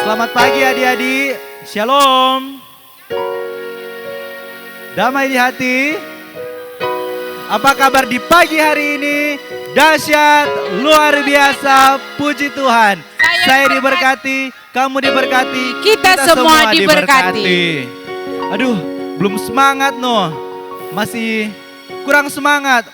Selamat pagi adik-adik, shalom. Damai di hati. Apa kabar di pagi hari ini? Dahsyat, luar biasa, puji Tuhan. Saya diberkati, kamu diberkati, kita semua diberkati. Aduh, belum semangat no. Masih kurang semangat.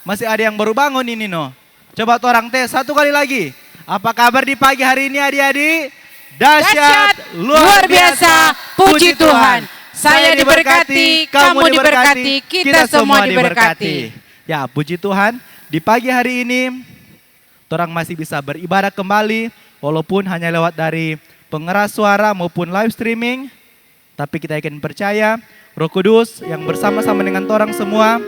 Masih ada yang baru bangun ini no. Coba orang tes satu kali lagi. Apa kabar di pagi hari ini adik-adik? Dahsyat, luar biasa, puji Tuhan. Saya diberkati, kamu diberkati, kita semua diberkati. Ya, puji Tuhan, di pagi hari ini orang masih bisa beribadah kembali walaupun hanya lewat dari pengeras suara maupun live streaming. Tapi kita yakin percaya Roh Kudus yang bersama-sama dengan orang semua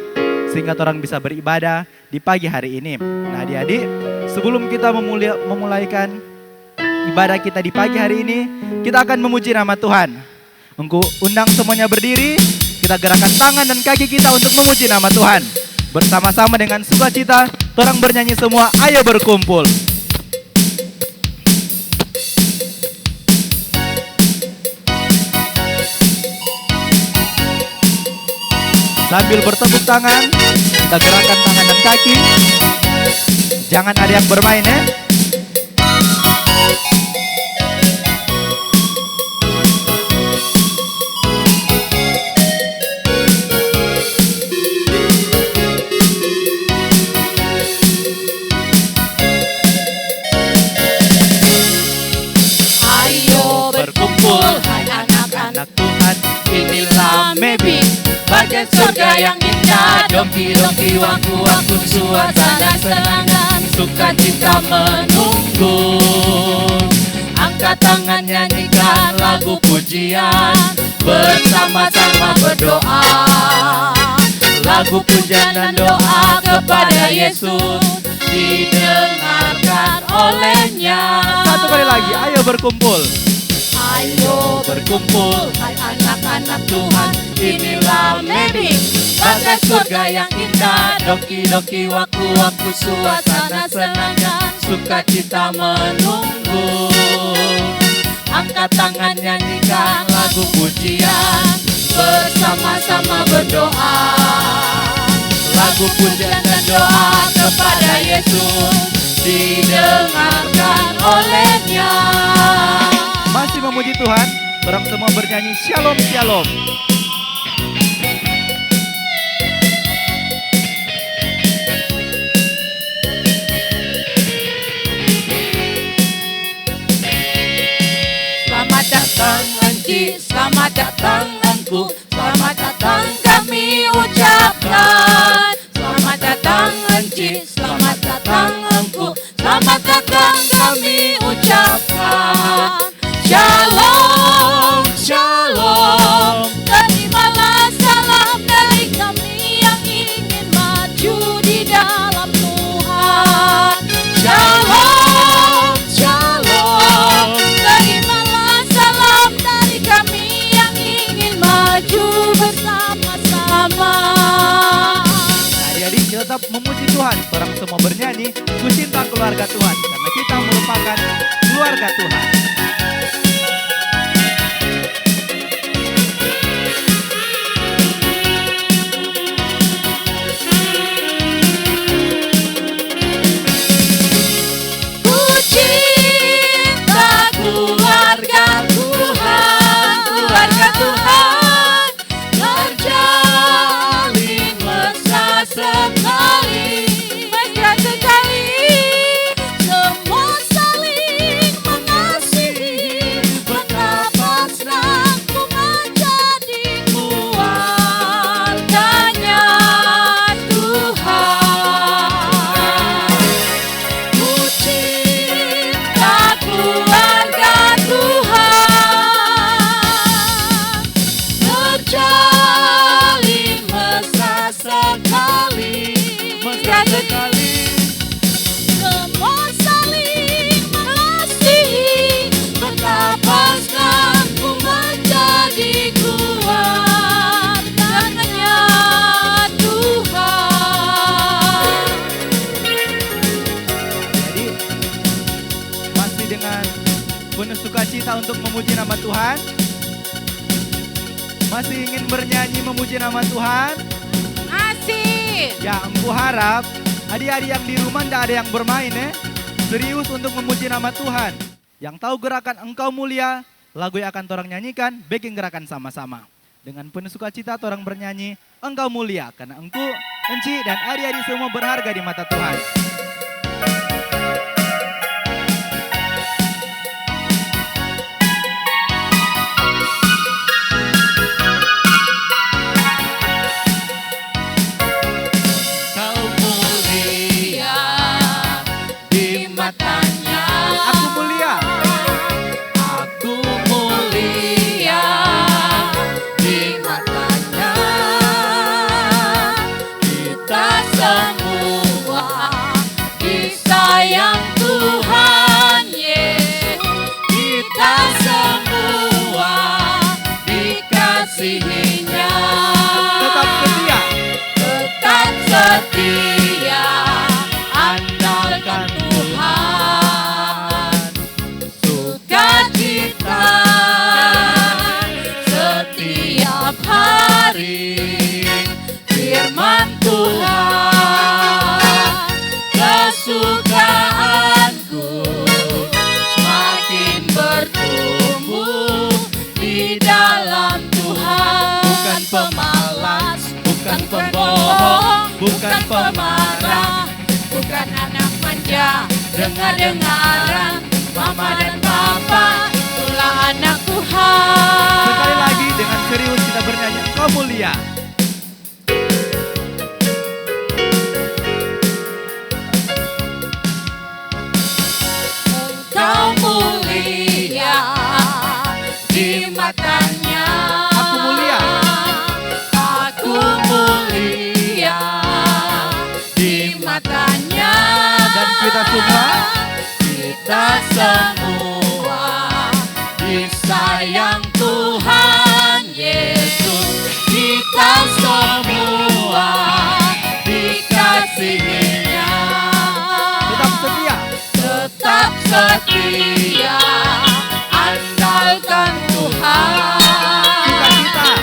sehingga orang bisa beribadah di pagi hari ini. Nah adik-adik, sebelum kita memulaikan ibadah kita di pagi hari ini, kita akan memuji nama Tuhan. Engkau undang semuanya berdiri, kita gerakan tangan dan kaki kita untuk memuji nama Tuhan. Bersama-sama dengan sukacita, orang bernyanyi semua, ayo berkumpul. Sambil bertepuk tangan, kita gerakan tangan dan kaki. Jangan ada yang bermain ya. Ayo berkumpul, hai anak-anak Tuhan. Inilah Maybe, bagian surga yang indah. Dongki-dongki, waku-waku, suasana senang, sukacita menunggu. Angkat tangan, nyanyikan lagu pujian, bersama-sama berdoa. Lagu pujian dan doa kepada Yesus didengarkan olehnya. Satu kali lagi, ayo berkumpul. Ayo berkumpul, hai anak-anak Tuhan. Inilah Maybe, bagai surga yang indah. Doki-doki, waku-waku, suasana senang, sukacita menunggu. Angkat tangan, nyanyikan lagu pujian, bersama-sama berdoa. Lagu pujian dan doa kepada Yesus didengarkan olehnya. Masih memuji Tuhan, orang semua bernyanyi shalom shalom. Selamat datang Enci, selamat datang Engku, selamat datang kami ucapkan. Selamat datang Enci, selamat datang Engku, selamat datang kami ucapkan. Shalom, shalom, terimalah salam dari kami yang ingin maju di dalam Tuhan. Shalom, shalom, terimalah salam dari kami yang ingin maju bersama-sama. Adik-adik kita tetap memuji Tuhan, orang semua bernyanyi ku cinta keluarga Tuhan karena kita merupakan keluarga Tuhan. Keluarga Tuhan, keluarga Tuhan, terjalin mesra sekali, mesra sekali, semua saling mengasihi. penuh sukacita untuk memuji nama Tuhan? Masih ingin bernyanyi memuji nama Tuhan? Masih. Ya, aku harap adik-adik yang di rumah tidak ada yang bermain ya. Serius untuk memuji nama Tuhan. Yang tahu gerakan Engkau Mulia, lagu yang akan orang nyanyikan, backing gerakan sama-sama. Dengan penuh sukacita orang bernyanyi, Engkau mulia, karena Engkau, Enci, dan adik-adik semua berharga di mata Tuhan. Kau mulia di matanya. Aku mulia. Aku mulia di matanya. Kita semua disayang Tuhan Yesus. Kita semua dikasihinya. Tetap setia. Tetap setia, andalkan Tuhan. Sukacita setiap hari, firman Tuhan, kesukaanku semakin bertumbuh di dalam Tuhan. Bukan pemalas, bukan pembohong, bukan pemarah, bukan anak manja, dengar-dengaran, mama dan papa, itulah anak Tuhan. Sekali lagi dengan serius kita bernyanyi, Engkau mulia. Engkau mulia di matanya. Aku mulia. Aku mulia di matanya. Dan kita semua, Kita semua disayang Tuhan Yesus. Kita semua dikasihinya. tetap setia. Tetap setia, andalkan Tuhan. Sukacita.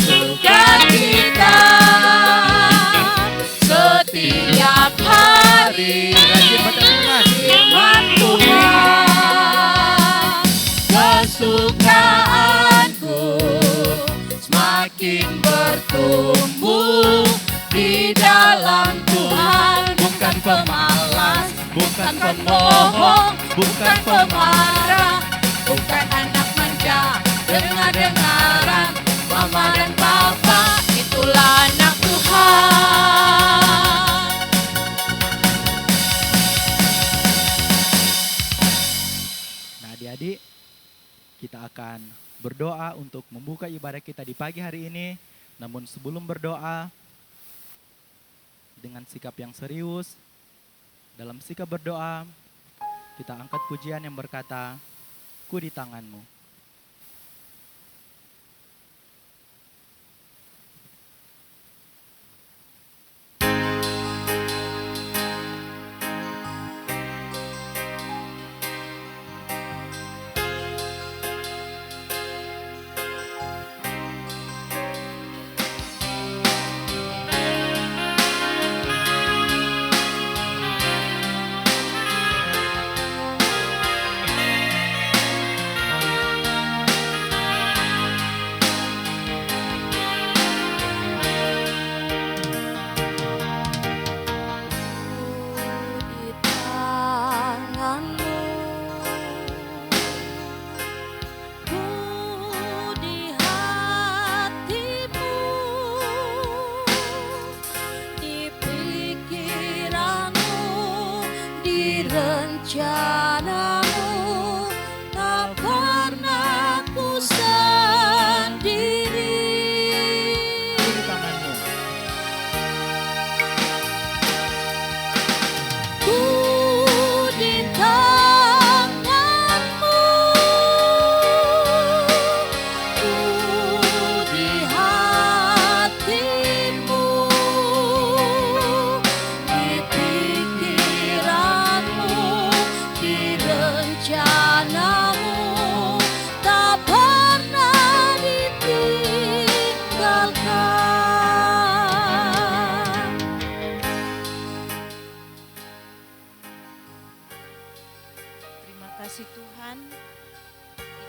Sukacita setiap hari, Rajin baca firman. firman Tuhan. Kesukaanku semakin bertumbuh di dalam Tuhan. Bukan pemalas, bukan pembohong, bukan pemarah, bukan anak manja, dengar-dengaran, mama dan papa, itulah anak Tuhan. Nah adik-adik, kita akan berdoa untuk membuka ibadah kita di pagi hari ini. Namun sebelum berdoa, dengan sikap yang serius, dalam sikap berdoa, kita angkat pujian yang berkata, Ku di tanganmu.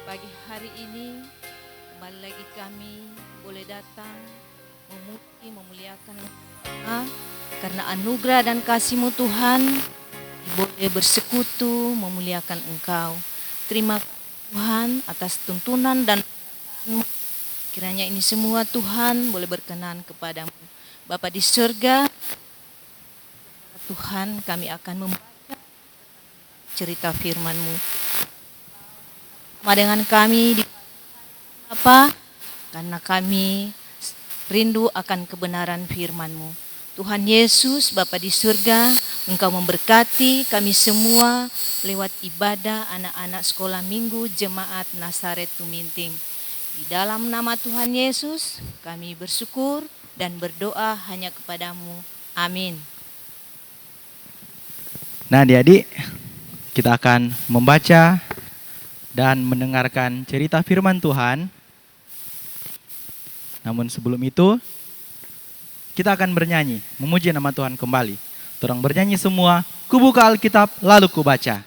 Pagi hari ini kembali lagi kami boleh datang memuji, memuliakan Engkau, karena anugerah dan kasih-Mu Tuhan boleh bersekutu memuliakan Engkau. Terima kasih Tuhan atas tuntunan dan perkataan-Mu. Kiranya ini semua Tuhan boleh berkenan kepadamu. Bapa di surga, Tuhan, kami akan membaca cerita firman-Mu. Sama dengan kami di Bapa, karena kami rindu akan kebenaran firman-Mu. Tuhan Yesus, Bapa di surga, Engkau memberkati kami semua lewat ibadah anak-anak sekolah minggu Jemaat Nazaret Tuminting. Di dalam nama Tuhan Yesus, kami bersyukur dan berdoa hanya kepadamu. Amin. Nah adik-adik, kita akan membaca dan mendengarkan cerita firman Tuhan. Namun sebelum itu, kita akan bernyanyi, memuji nama Tuhan kembali. Orang bernyanyi semua, ku buka Alkitab lalu ku baca.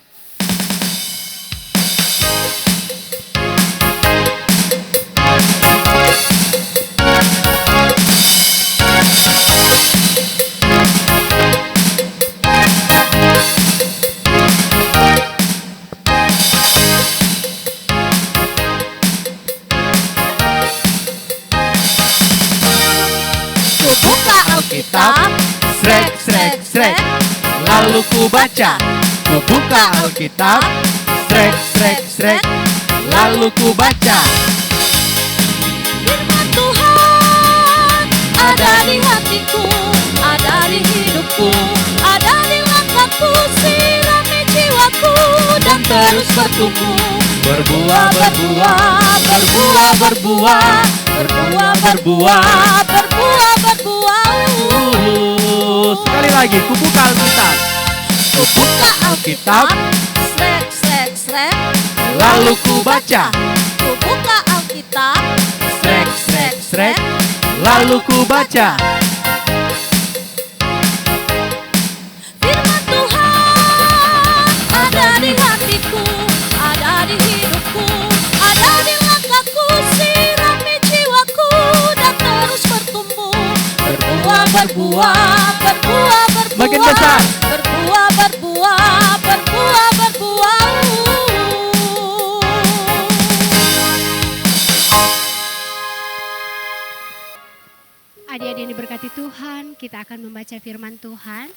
Alkitab, srek, srek, srek, lalu ku baca. Ku buka Alkitab, srek, srek, srek, lalu ku baca. Firman Tuhan ada di hatiku, ada di hidupku, ada di langkahku, sirami jiwaku dan terus bertumbuh. Berbuah, berbuah, berbuah, berbuah, berbuah, berbuah, Berbuah, berbuah. Sekali lagi, ku buka Alkitab. Ku buka Alkitab, srek, srek, srek, lalu ku baca. ku buka Alkitab, Srek, srek, srek, lalu ku baca. Firman Tuhan ada di hatiku, ada di hidupku, ada di langkahku, sirami jiwaku dan terus bertumbuh. Berbuah, berbuah, berbuah, berbuah. Makin besar. Berbuah, berbuah, berbuah, berbuah. Adik-adik yang diberkati Tuhan, kita akan membaca firman Tuhan.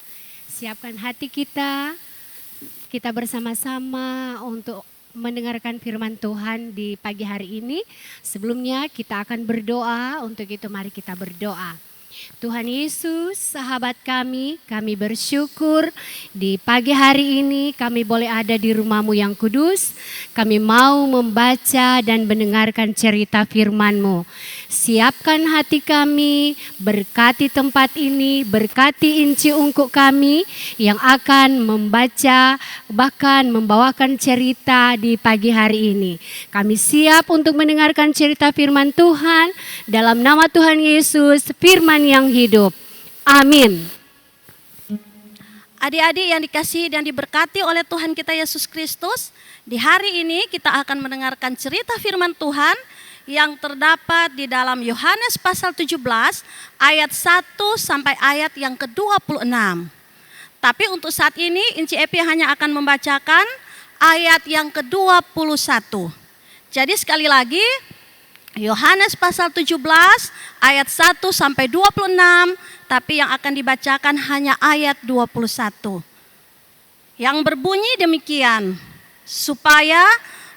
Siapkan hati kita, kita bersama-sama untuk mendengarkan firman Tuhan di pagi hari ini. Sebelumnya kita akan berdoa, untuk itu mari kita berdoa. Tuhan Yesus, sahabat kami bersyukur di pagi hari ini kami boleh ada di rumah-Mu yang kudus. Kami mau membaca dan mendengarkan cerita firman-Mu. Siapkan hati kami, berkati tempat ini, berkati inci ungkuk kami yang akan membaca, bahkan membawakan cerita di pagi hari ini. Kami siap untuk mendengarkan cerita firman Tuhan dalam nama Tuhan Yesus, firman yang hidup. Amin. Adik-adik yang dikasihi dan diberkati oleh Tuhan kita Yesus Kristus, di hari ini kita akan mendengarkan cerita firman Tuhan yang terdapat di dalam Yohanes pasal 17 ayat 1 sampai ayat yang ke-26. Tapi untuk saat ini Inci Epi hanya akan membacakan ayat yang ke-21. Jadi sekali lagi, Yohanes pasal 17 ayat 1 sampai 26, tapi yang akan dibacakan hanya ayat 21. Yang berbunyi demikian, supaya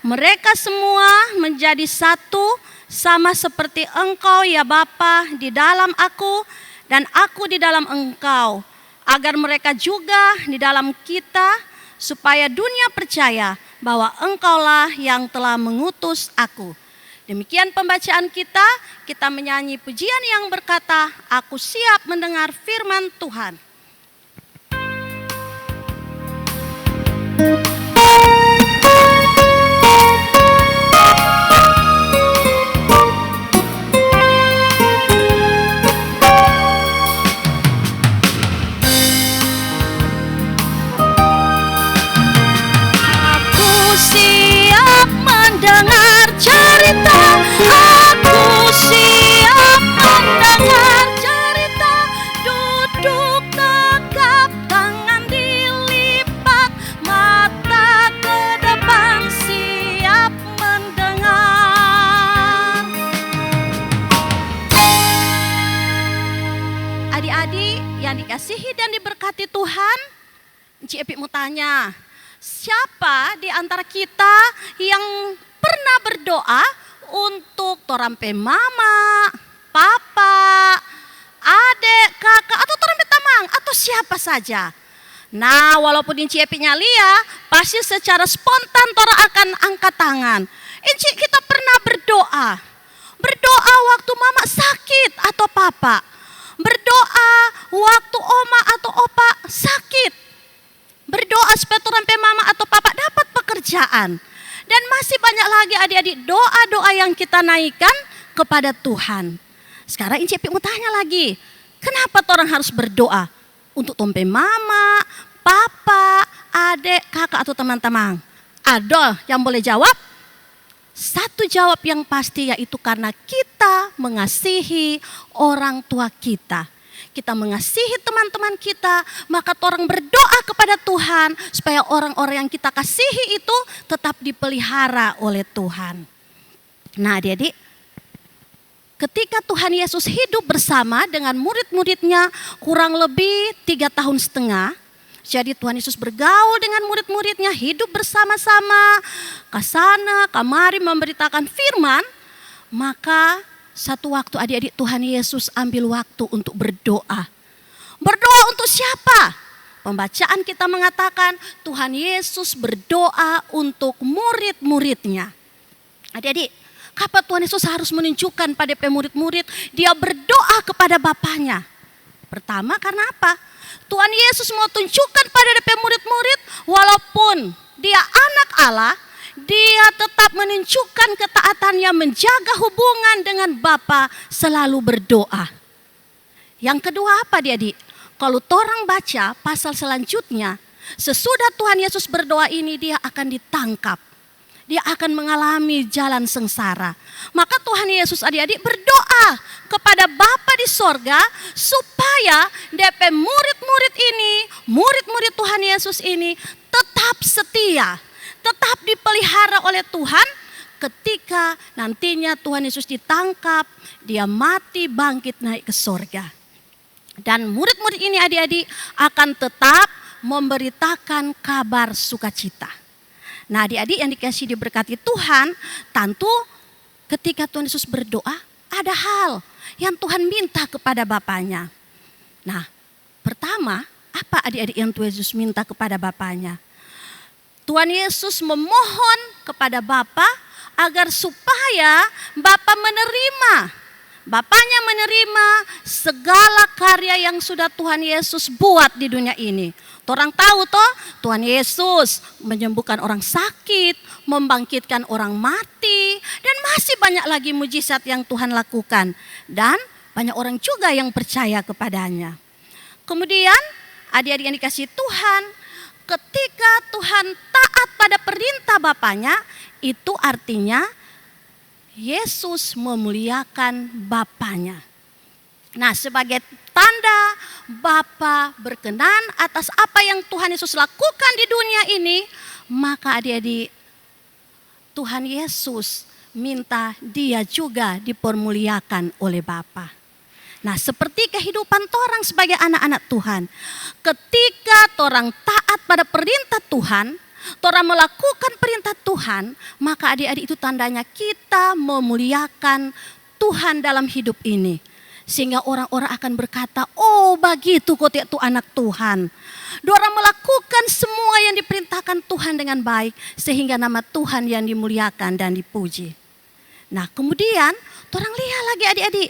mereka semua menjadi satu sama seperti Engkau ya Bapa di dalam aku dan aku di dalam Engkau, agar mereka juga di dalam kita, supaya dunia percaya bahwa Engkaulah yang telah mengutus aku. Demikian pembacaan kita, kita menyanyi pujian yang berkata, aku siap mendengar firman Tuhan. Aku siap mendengar dikasihi dan diberkati Tuhan, Encik Epi mau tanya, siapa di antara kita yang pernah berdoa untuk torampe mama, papa, adik, kakak, atau torampe tamang, atau siapa saja? Nah, walaupun Encik Epi Lia, pasti secara spontan tora akan angkat tangan. Encik, kita pernah berdoa. Berdoa waktu mama sakit atau papa. Berdoa waktu oma atau opa sakit. Berdoa supaya torampe mama atau papa dapat pekerjaan. Dan masih banyak lagi adik-adik doa-doa yang kita naikkan kepada Tuhan. Sekarang Encik Epi mau tanya lagi, kenapa orang harus berdoa? Untuk tompe mama, papa, adik, kakak atau teman-teman? Ada yang boleh jawab? Satu jawab yang pasti, yaitu karena kita mengasihi orang tua kita. Kita mengasihi teman-teman kita, maka orang berdoa kepada Tuhan supaya orang-orang yang kita kasihi itu tetap dipelihara oleh Tuhan. Nah, adik-adik, ketika Tuhan Yesus hidup bersama dengan murid-muridnya kurang lebih 3,5 tahun. Jadi Tuhan Yesus bergaul dengan murid-muridnya, hidup bersama-sama, kesana kamari memberitakan firman. Maka satu waktu adik-adik Tuhan Yesus ambil waktu untuk berdoa. Berdoa untuk siapa? Pembacaan kita mengatakan Tuhan Yesus berdoa untuk murid-muridnya. Adik-adik, kapan Tuhan Yesus harus menunjukkan pada murid-murid dia berdoa kepada Bapaknya? Pertama, karena apa? Tuhan Yesus mau tunjukkan pada murid-murid, walaupun dia anak Allah, dia tetap menunjukkan ketaatannya menjaga hubungan dengan Bapa, selalu berdoa. Yang kedua apa adik-adik? Kalau orang baca pasal selanjutnya, sesudah Tuhan Yesus berdoa ini dia akan ditangkap. Dia akan mengalami jalan sengsara. Maka Tuhan Yesus adik-adik berdoa kepada Bapa di sorga supaya DP murid-murid ini, murid-murid Tuhan Yesus ini tetap setia, tetap dipelihara oleh Tuhan ketika nantinya Tuhan Yesus ditangkap, dia mati, bangkit, naik ke sorga. Dan murid-murid ini adik-adik akan tetap memberitakan kabar sukacita. Nah, adik-adik yang dikasih diberkati Tuhan, tentu ketika Tuhan Yesus berdoa, ada hal yang Tuhan minta kepada Bapaknya. Nah, pertama, apa adik-adik yang Tuhan Yesus minta kepada Bapaknya? Tuhan Yesus memohon kepada Bapa agar supaya Bapa menerima, Bapaknya menerima segala karya yang sudah Tuhan Yesus buat di dunia ini. Orang tahu toh, Tuhan Yesus menyembuhkan orang sakit, membangkitkan orang mati, dan masih banyak lagi mujizat yang Tuhan lakukan. Dan banyak orang juga yang percaya kepadanya. Kemudian adik-adik yang dikasihi Tuhan, ketika Tuhan taat pada perintah Bapaknya, itu artinya Yesus memuliakan Bapaknya. Nah, sebagai tanda Bapa berkenan atas apa yang Tuhan Yesus lakukan di dunia ini, maka adik-adik Tuhan Yesus minta dia juga dipermuliakan oleh Bapa. Nah, seperti kehidupan orang sebagai anak-anak Tuhan, ketika orang taat pada perintah Tuhan, orang melakukan perintah Tuhan, maka adik-adik itu tandanya kita memuliakan Tuhan dalam hidup ini. Sehingga orang-orang akan berkata, oh begitu kok itu anak Tuhan. Orang melakukan semua yang diperintahkan Tuhan dengan baik, sehingga nama Tuhan yang dimuliakan dan dipuji. Nah, kemudian orang lihat lagi adik-adik,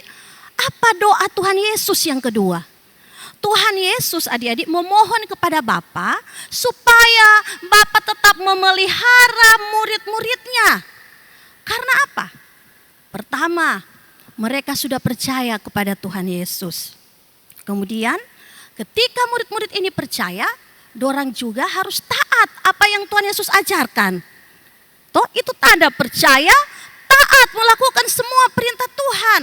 apa doa Tuhan Yesus yang kedua? Tuhan Yesus adik-adik memohon kepada Bapa supaya Bapa tetap memelihara murid-muridnya. Karena apa? Pertama, mereka sudah percaya kepada Tuhan Yesus. Kemudian ketika murid-murid ini percaya, dorang juga harus taat apa yang Tuhan Yesus ajarkan. Toh itu tanda percaya, taat melakukan semua perintah Tuhan.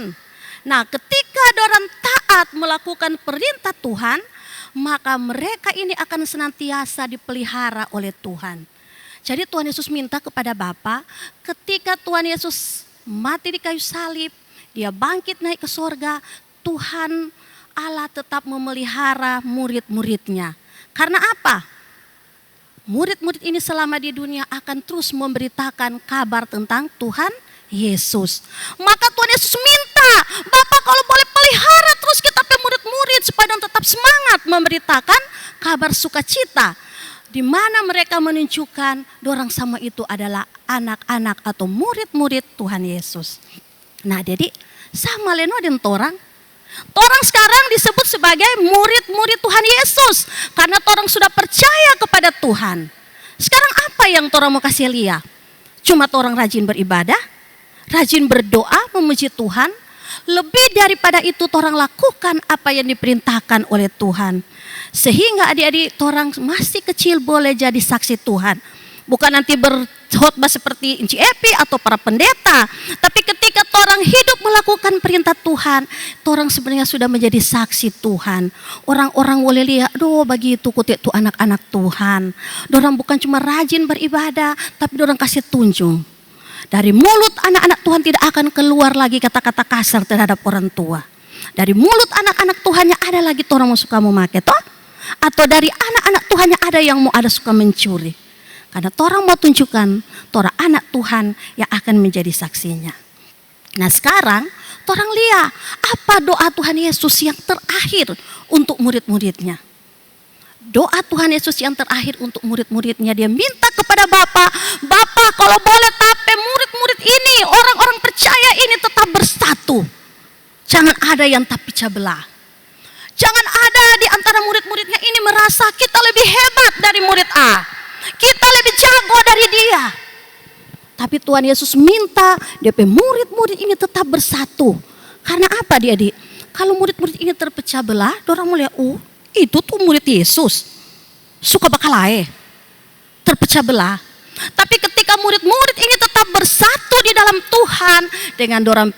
Nah, ketika dorang taat melakukan perintah Tuhan, maka mereka ini akan senantiasa dipelihara oleh Tuhan. Jadi Tuhan Yesus minta kepada Bapa, ketika Tuhan Yesus mati di kayu salib, dia bangkit naik ke sorga, Tuhan Allah tetap memelihara murid-muridnya. Karena apa? Murid-murid ini selama di dunia akan terus memberitakan kabar tentang Tuhan Yesus. Maka Tuhan Yesus minta, Bapak kalau boleh pelihara terus kita murid-murid supaya tetap semangat memberitakan kabar sukacita. Di mana mereka menunjukkan dorang sama itu adalah anak-anak atau murid-murid Tuhan Yesus. Nah jadi sama leno dan torang. Torang sekarang disebut sebagai murid-murid Tuhan Yesus. Karena torang sudah percaya kepada Tuhan. Sekarang apa yang torang mau kasih lihat? Cuma torang rajin beribadah, rajin berdoa memuji Tuhan. Lebih daripada itu torang lakukan apa yang diperintahkan oleh Tuhan. Sehingga adik-adik torang masih kecil boleh jadi saksi Tuhan. Bukan nanti berkhotbah seperti Inci Epi atau para pendeta. Tapi ketika torang hidup melakukan perintah Tuhan, torang sebenarnya sudah menjadi saksi Tuhan. Orang-orang boleh lihat, begitu kutik tuh anak-anak Tuhan. Dorang bukan cuma rajin beribadah, tapi dorang kasih tunjuk. Dari mulut anak-anak Tuhan tidak akan keluar lagi kata-kata kasar terhadap orang tua. Dari mulut anak-anak Tuhannya ada lagi orang mau suka memakai toh? Atau dari anak-anak Tuhannya ada yang mau ada suka mencuri. Karena orang mau tunjukkan orang anak Tuhan yang akan menjadi saksinya. Nah sekarang orang lihat apa doa Tuhan Yesus yang terakhir untuk murid-muridnya. Doa Tuhan Yesus yang terakhir untuk murid-muridnya, dia minta kepada Bapa, Bapa kalau boleh tapi murid-murid ini, orang-orang percaya ini tetap bersatu. Jangan ada yang tak pecah belah. Jangan ada di antara murid-muridnya ini merasa kita lebih hebat dari murid A. Kita lebih jago dari dia. Tapi Tuhan Yesus minta DP murid-murid ini tetap bersatu. Karena apa dia? Kalau murid-murid ini terpecah belah, orang melihat, itu tuh murid Yesus. Suka bakal terpecah belah. Tapi ketika murid-murid ini tetap bersatu di dalam Tuhan dengan dorang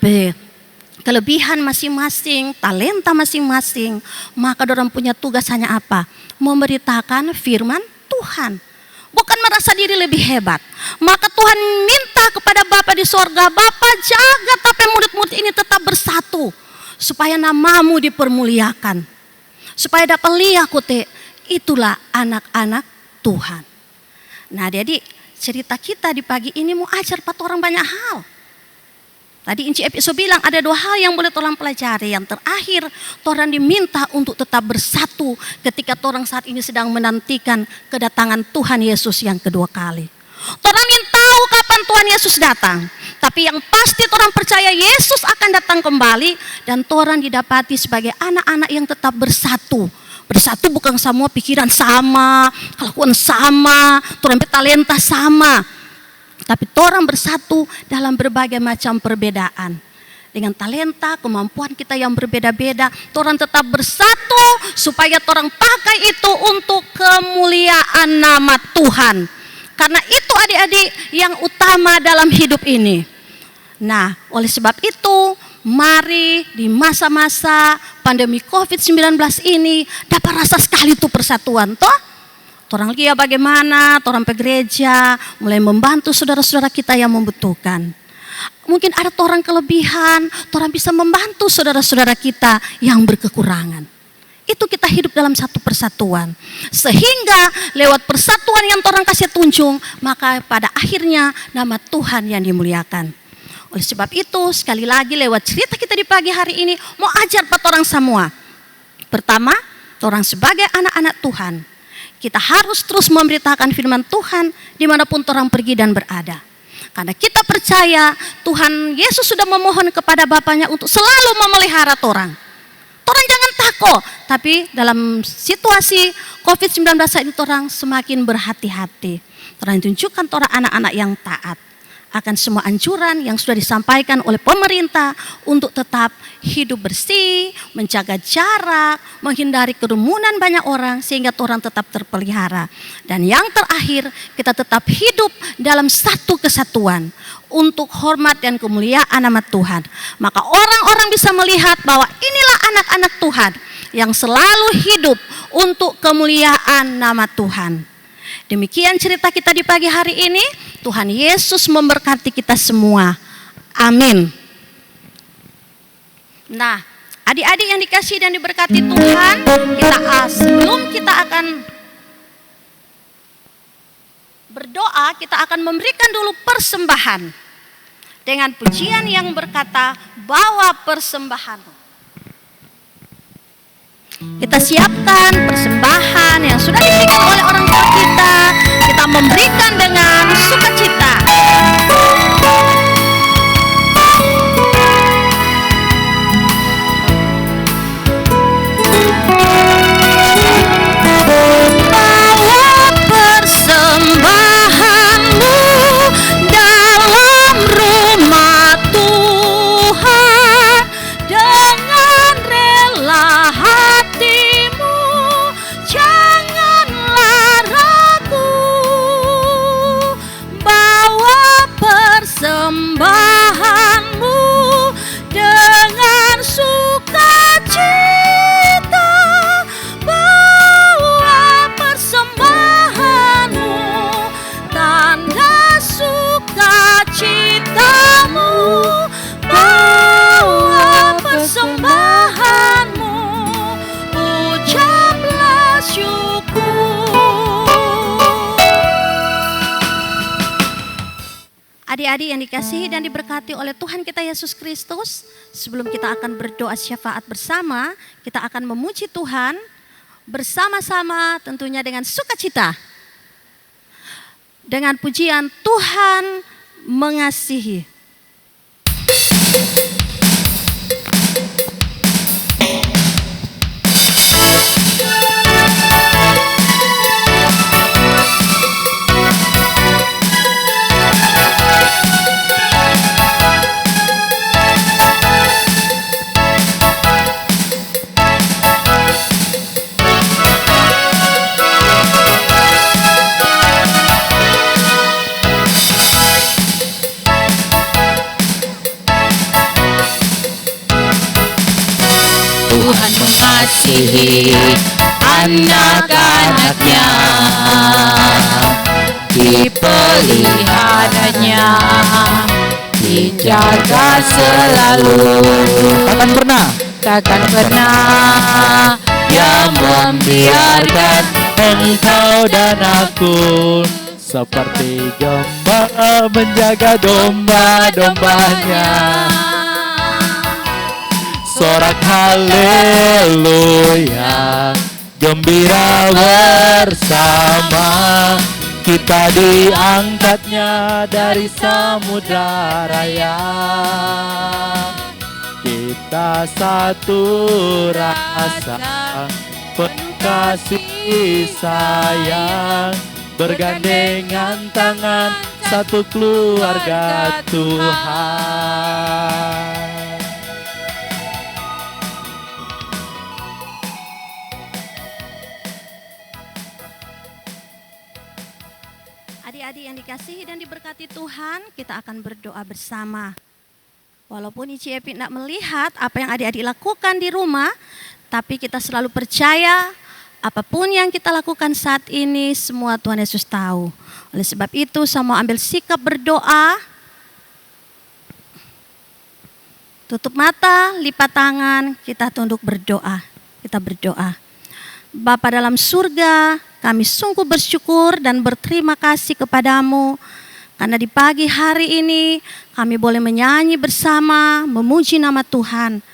kelebihan masing-masing, talenta masing-masing, maka dorang punya tugas hanya apa? Memberitakan firman Tuhan. Bukan merasa diri lebih hebat. Maka Tuhan minta kepada Bapa di sorga, Bapa jaga tapi murid-murid ini tetap bersatu. Supaya namamu dipermuliakan. Supaya dapat lihat itulah anak-anak Tuhan. Nah jadi cerita kita di pagi ini mau ajar orang banyak hal. Tadi Inci Episo bilang ada 2 hal yang boleh orang pelajari. Yang terakhir, orang diminta untuk tetap bersatu ketika orang saat ini sedang menantikan kedatangan Tuhan Yesus yang kedua kali. Orang ingin tahu kapan Tuhan Yesus datang. Tapi yang pasti orang percaya Yesus akan datang kembali. Dan orang didapati sebagai anak-anak yang tetap bersatu. Bersatu bukan semua pikiran sama, kelakuan sama, orang talenta sama. Tapi orang bersatu dalam berbagai macam perbedaan. Dengan talenta, kemampuan kita yang berbeda-beda, orang tetap bersatu supaya orang pakai itu untuk kemuliaan nama Tuhan. Karena itu adik-adik yang utama dalam hidup ini. Nah, oleh sebab itu, mari di masa-masa pandemi COVID-19 ini dapat rasa sekali itu persatuan, toh? Orang lihat bagaimana orang pergi gereja mulai membantu saudara-saudara kita yang membutuhkan. Mungkin ada orang kelebihan, orang bisa membantu saudara-saudara kita yang berkekurangan. Itu kita hidup dalam satu persatuan. Sehingga lewat persatuan yang orang kasih tunjuk, maka pada akhirnya nama Tuhan yang dimuliakan. Oleh sebab itu sekali lagi lewat cerita kita di pagi hari ini mau ajar buat orang semua. Pertama, orang sebagai anak-anak Tuhan. Kita harus terus memberitakan firman Tuhan dimanapun orang pergi dan berada. Karena kita percaya Tuhan Yesus sudah memohon kepada Bapaknya untuk selalu memelihara orang. Orang jangan takut. Tapi dalam situasi COVID-19 ini orang semakin berhati-hati. Orang tunjukkan orang anak-anak yang taat akan semua anjuran yang sudah disampaikan oleh pemerintah untuk tetap hidup bersih, menjaga jarak, menghindari kerumunan banyak orang sehingga orang tetap terpelihara. Dan yang terakhir, kita tetap hidup dalam satu kesatuan untuk hormat dan kemuliaan nama Tuhan. Maka orang-orang bisa melihat bahwa inilah anak-anak Tuhan yang selalu hidup untuk kemuliaan nama Tuhan. Demikian cerita kita di pagi hari ini. Tuhan Yesus memberkati kita semua. Amin. Nah, Adik-adik yang dikasihi dan diberkati Tuhan, sebelum kita akan berdoa, kita akan memberikan dulu persembahan dengan pujian yang berkata, bawa persembahanmu. Kita siapkan persembahan yang sudah diberikan oleh orang tua kita. Kita memberikan dengan sukacita. Bawa persembahanmu dalam rumah Tuhan dengan rela hatimu, janganlah ragu. Bawa persembahanmu dengan sukacita. Bawa persembahanmu, tanda sukacitamu. Bawa persembahanmu, ucaplah syukur. Adik-adik yang dikasihi dan diberkati oleh Tuhan kita Yesus Kristus, sebelum kita akan berdoa syafaat bersama, kita akan memuji Tuhan bersama-sama tentunya dengan sukacita. Dengan pujian Tuhan mengasihi. Tuhan mengasihi anak-anaknya, dipeliharanya, dijaga selalu. Takkan pernah Dia membiarkan engkau dan aku seperti gembala menjaga domba-dombanya. Sorak haleluya, gembira bersama, kita diangkatnya dari samudra raya. Kita satu rasa, penuh kasih sayang, bergandengan tangan, satu keluarga Tuhan. Adik-adik yang dikasihi dan diberkati Tuhan, kita akan berdoa bersama. Walaupun Ici Epi tidak melihat apa yang adik-adik lakukan di rumah, tapi kita selalu percaya apapun yang kita lakukan saat ini, semua Tuhan Yesus tahu. Oleh sebab itu, saya mau ambil sikap berdoa. Tutup mata, lipat tangan, kita tunduk berdoa. Kita berdoa. Bapa dalam surga, kami sungguh bersyukur dan berterima kasih kepadamu, karena di pagi hari ini kami boleh menyanyi bersama, memuji nama Tuhan.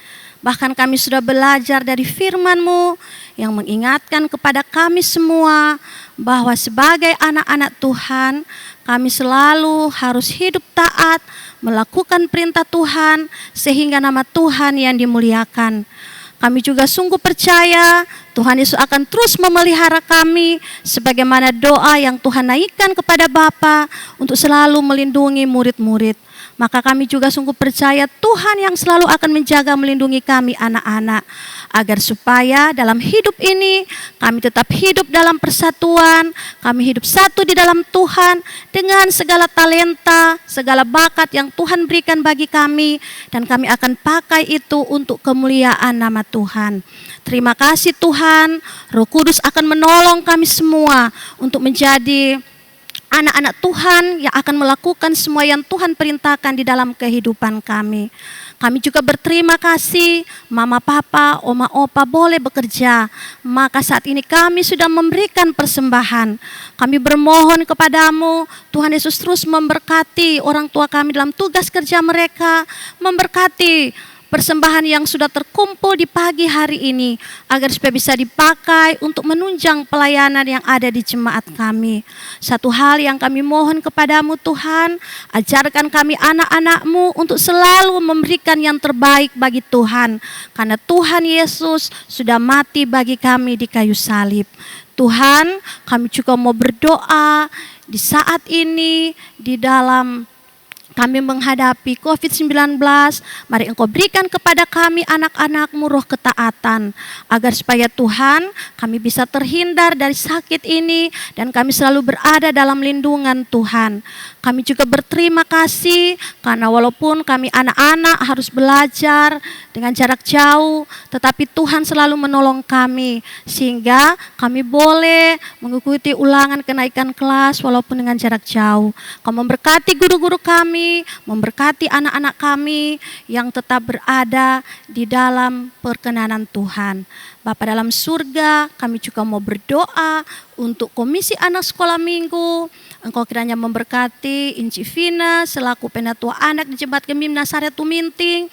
Bahkan kami sudah belajar dari firman-Mu yang mengingatkan kepada kami semua bahwa sebagai anak-anak Tuhan, kami selalu harus hidup taat, melakukan perintah Tuhan, sehingga nama Tuhan yang dimuliakan. Kami juga sungguh percaya Tuhan Yesus akan terus memelihara kami sebagaimana doa yang Tuhan naikkan kepada Bapa untuk selalu melindungi murid-murid. Maka kami juga sungguh percaya Tuhan yang selalu akan menjaga melindungi kami anak-anak, agar supaya dalam hidup ini kami tetap hidup dalam persatuan, kami hidup satu di dalam Tuhan dengan segala talenta, segala bakat yang Tuhan berikan bagi kami, dan kami akan pakai itu untuk kemuliaan nama Tuhan. Terima kasih Tuhan, Roh Kudus akan menolong kami semua untuk menjadi anak-anak Tuhan yang akan melakukan semua yang Tuhan perintahkan di dalam kehidupan kami. Kami juga berterima kasih mama, papa, oma, opa boleh bekerja. Maka saat ini kami sudah memberikan persembahan. Kami bermohon kepadamu, Tuhan Yesus terus memberkati orang tua kami dalam tugas kerja mereka, memberkati persembahan yang sudah terkumpul di pagi hari ini agar supaya bisa dipakai untuk menunjang pelayanan yang ada di jemaat kami. Satu hal yang kami mohon kepadamu Tuhan, ajarkan kami anak-anak-Mu untuk selalu memberikan yang terbaik bagi Tuhan. Karena Tuhan Yesus sudah mati bagi kami di kayu salib. Tuhan, kami juga mau berdoa di saat ini di dalam kami menghadapi COVID-19, mari Engkau berikan kepada kami anak-anak-Mu roh ketaatan, agar supaya Tuhan kami bisa terhindar dari sakit ini dan kami selalu berada dalam lindungan Tuhan. Kami juga berterima kasih karena walaupun kami anak-anak harus belajar dengan jarak jauh, tetapi Tuhan selalu menolong kami sehingga kami boleh mengikuti ulangan kenaikan kelas walaupun dengan jarak jauh. Kau memberkati guru-guru kami, memberkati anak-anak kami yang tetap berada di dalam perkenanan Tuhan. Bapa dalam surga, kami juga mau berdoa untuk Komisi Anak Sekolah Minggu. Engkau kiranya memberkati Inci Vina selaku penatua anak di Jemaat Gemim Nasaret Tuminting,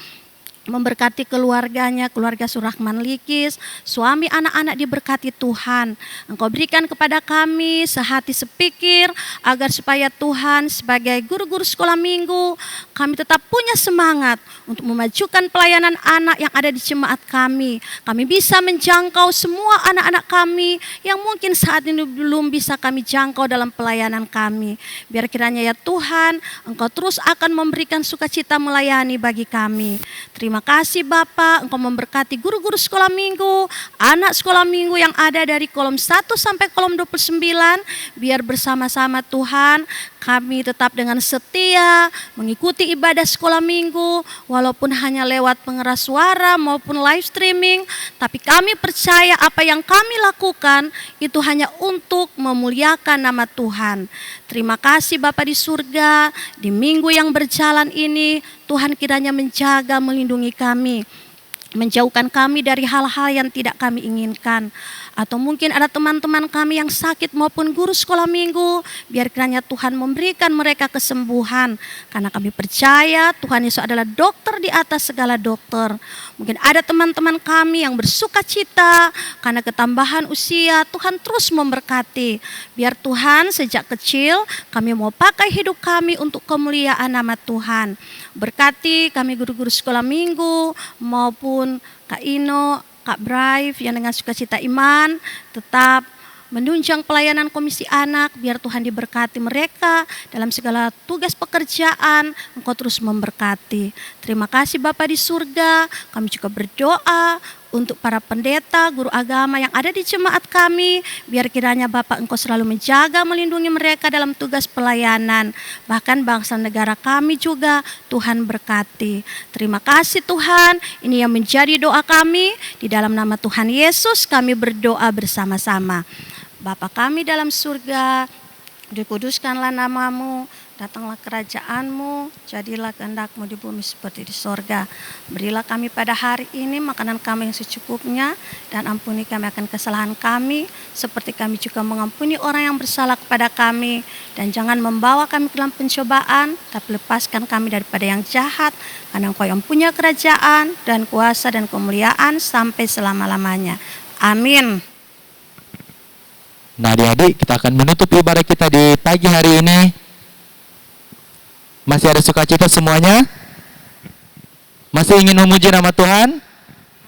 memberkati keluarganya, keluarga Surahman Likis, suami anak-anak diberkati Tuhan. Engkau berikan kepada kami sehati sepikir agar supaya Tuhan sebagai guru-guru sekolah minggu kami tetap punya semangat untuk memajukan pelayanan anak yang ada di jemaat kami. Kami bisa menjangkau semua anak-anak kami yang mungkin saat ini belum bisa kami jangkau dalam pelayanan kami. Biar kiranya ya Tuhan, Engkau terus akan memberikan sukacita melayani bagi kami. Terima kasih Bapak, Engkau memberkati guru-guru sekolah minggu, anak sekolah minggu yang ada dari kolom 1 sampai kolom 29. Biar bersama-sama Tuhan kami tetap dengan setia mengikuti ibadah sekolah minggu, walaupun hanya lewat pengeras suara maupun live streaming. Tapi kami percaya apa yang kami lakukan itu hanya untuk memuliakan nama Tuhan. Terima kasih Bapa di surga, di minggu yang berjalan ini Tuhan kiranya menjaga, melindungi kami, menjauhkan kami dari hal-hal yang tidak kami inginkan. Atau mungkin ada teman-teman kami yang sakit maupun guru sekolah minggu, biar kiranya Tuhan memberikan mereka kesembuhan. Karena kami percaya Tuhan Yesus adalah dokter di atas segala dokter. Mungkin ada teman-teman kami yang bersuka cita karena ketambahan usia, Tuhan terus memberkati. Biar Tuhan sejak kecil kami mau pakai hidup kami untuk kemuliaan nama Tuhan. Berkati kami guru-guru sekolah minggu maupun Kak Ino, Kak Brave yang dengan sukacita iman tetap menunjang pelayanan Komisi Anak. Biar Tuhan diberkati mereka dalam segala tugas pekerjaan. Engkau terus memberkati. Terima kasih Bapa di surga. Kami juga berdoa untuk para pendeta, guru agama yang ada di jemaat kami. Biar kiranya Bapak Engkau selalu menjaga, melindungi mereka dalam tugas pelayanan. Bahkan bangsa negara kami juga Tuhan berkati. Terima kasih Tuhan, ini yang menjadi doa kami. Di dalam nama Tuhan Yesus kami berdoa bersama-sama. Bapa kami dalam surga, dikuduskanlah namamu, datanglah kerajaan-Mu, jadilah kehendak-Mu di bumi seperti di sorga. Berilah kami pada hari ini makanan kami yang secukupnya, dan ampuni kami akan kesalahan kami, seperti kami juga mengampuni orang yang bersalah kepada kami. Dan jangan membawa kami ke dalam pencobaan, tapi lepaskan kami daripada yang jahat, karena Engkau yang punya kerajaan dan kuasa dan kemuliaan sampai selama-lamanya. Amin. Nah adik-adik, kita akan menutup ibadah kita di pagi hari ini. Masih ada sukacita semuanya? Masih ingin memuji nama Tuhan?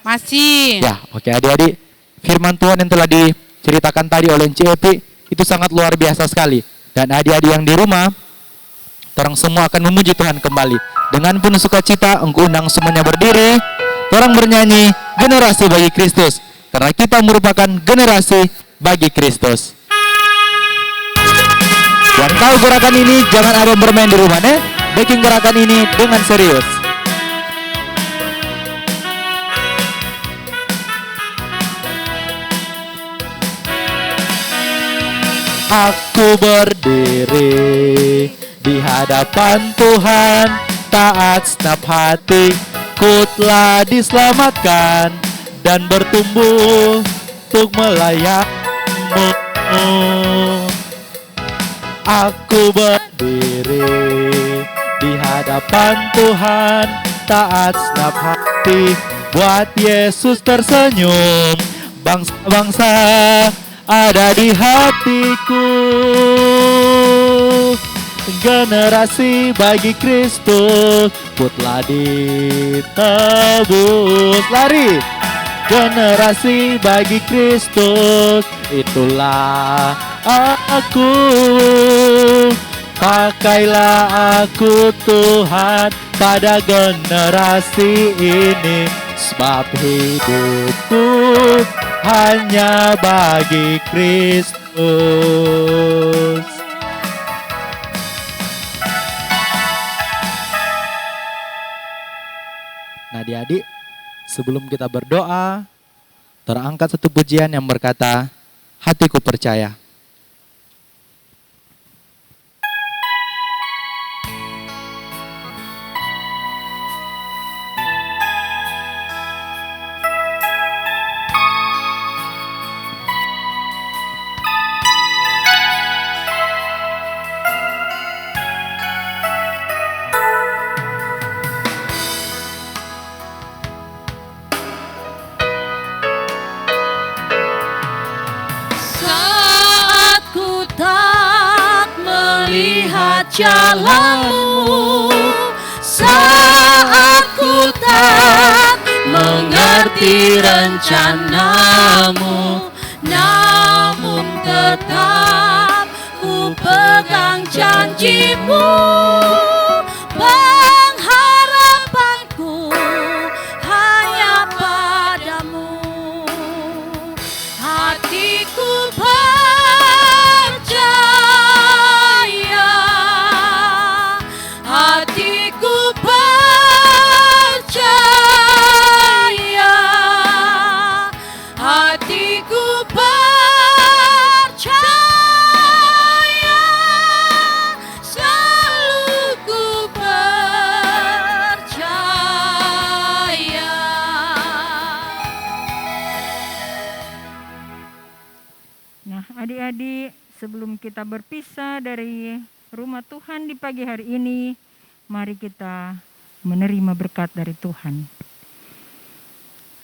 Masih. Ya, oke adik-adik. Firman Tuhan yang telah diceritakan tadi oleh Enci Epi itu sangat luar biasa sekali. Dan adik-adik yang di rumah, orang semua akan memuji Tuhan kembali. Dengan penuh sukacita, engkau undang semuanya berdiri. Orang bernyanyi generasi bagi Kristus. Karena kita merupakan generasi bagi Kristus. Yang tahu gerakan ini jangan ada yang bermain di rumah, bikin gerakan ini dengan serius. Aku berdiri di hadapan Tuhan, taat segenap hati, ku telah diselamatkan dan bertumbuh untuk melayanimu. Aku berdiri di hadapan Tuhan, taat segenap hati, buat Yesus tersenyum. Bangsa-bangsa ada di hatiku, generasi bagi Kristus, ku telah ditebus. Lari, generasi bagi Kristus, itulah aku. Pakailah aku Tuhan pada generasi ini, sebab hidupku hanya bagi Kristus. Nah, adik-adik, sebelum kita berdoa, terangkat satu pujian yang berkata, hatiku percaya. Saat ku tak melihat jalanmu, saat ku tak mengerti rencanamu, namun tetap ku pegang janjimu. Pengharapanku hanya padamu. Hatiku percaya, hatiku percaya, hatiku percaya, selalu ku percaya. Nah, adik-adik, sebelum kita berpisah dari rumah Tuhan di pagi hari ini, mari kita menerima berkat dari Tuhan.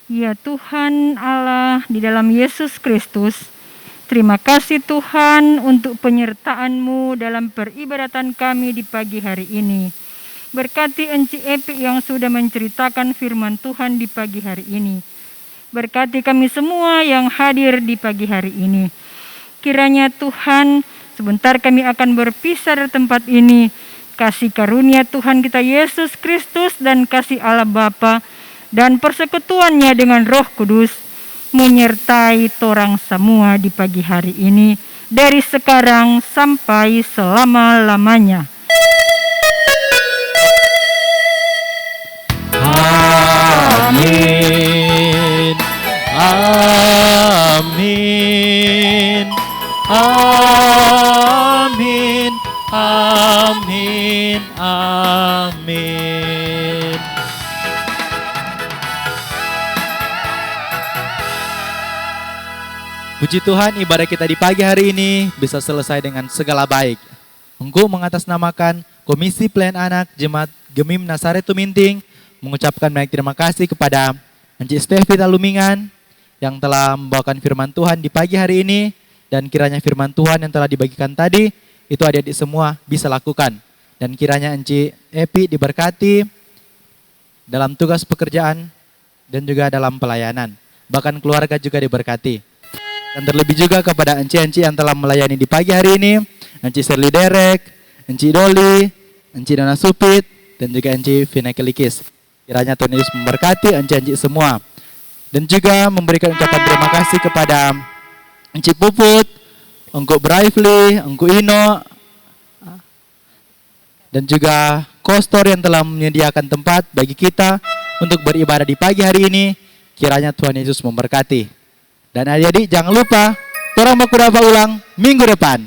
Ya Tuhan Allah di dalam Yesus Kristus, terima kasih Tuhan untuk penyertaan-Mu dalam peribadatan kami di pagi hari ini. Berkati Enci Epi yang sudah menceritakan firman Tuhan di pagi hari ini. Berkati kami semua yang hadir di pagi hari ini. Kiranya Tuhan, sebentar kami akan berpisah dari tempat ini. Kasih karunia Tuhan kita Yesus Kristus dan kasih Allah Bapa dan persekutuannya dengan Roh Kudus menyertai torang semua di pagi hari ini, dari sekarang sampai selama-lamanya. Amin. Amin. Amin. Amin. Amin. Puji Tuhan, ibadah kita di pagi hari ini bisa selesai dengan segala baik. Engkau mengatasnamakan Komisi Pelayan Anak Jemaat Gemim Nasaret Tuminting mengucapkan banyak terima kasih kepada Enci Stevi Talumingan yang telah membawakan firman Tuhan di pagi hari ini, dan kiranya firman Tuhan yang telah dibagikan tadi itu adik-adik semua bisa lakukan, dan kiranya Enci Epi diberkati dalam tugas pekerjaan dan juga dalam pelayanan, bahkan keluarga juga diberkati. Dan terlebih juga kepada Enci-enci yang telah melayani di pagi hari ini, Enci Serli Derek, Enci Doli, Enci Dona Supit, dan juga Enci Vinekelikis. Kiranya Tuhan Yesus memberkati Enci-enci semua. Dan juga memberikan ucapan terima kasih kepada Enci Puput, Engku Braively, Engku Ino, dan juga Kostor yang telah menyediakan tempat bagi kita untuk beribadah di pagi hari ini. Kiranya Tuhan Yesus memberkati. Dan adik-adik jangan lupa, torang bakudapa ulang minggu depan.